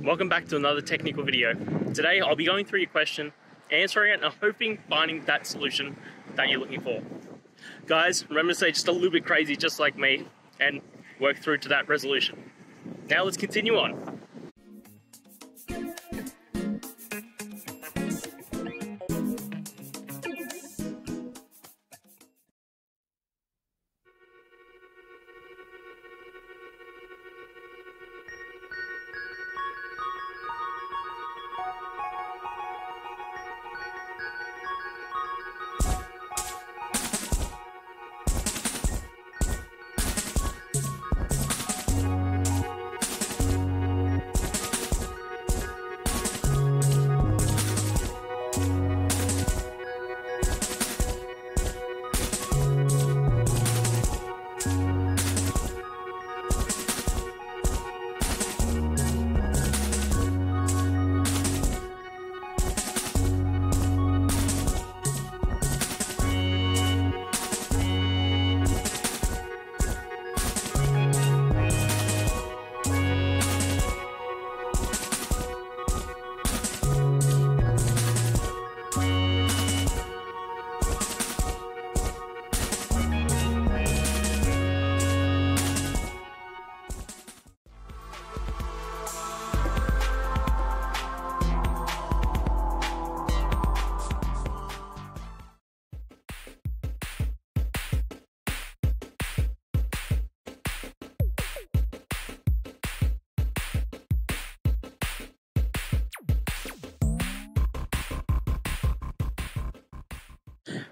welcome back to another technical video. Today I'll be going through your question, answering it, and hoping finding that solution that you're looking for. Guys, remember to stay just a little bit crazy just like me and work through to that resolution. Now let's continue on.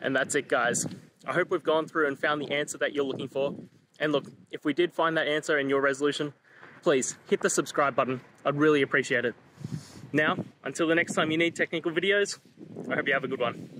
And that's it, guys. I hope we've gone through and found the answer that you're looking for. And look, if we did find that answer in your resolution, please hit the subscribe button. I'd really appreciate it. Now, until the next time you need technical videos, I hope you have a good one.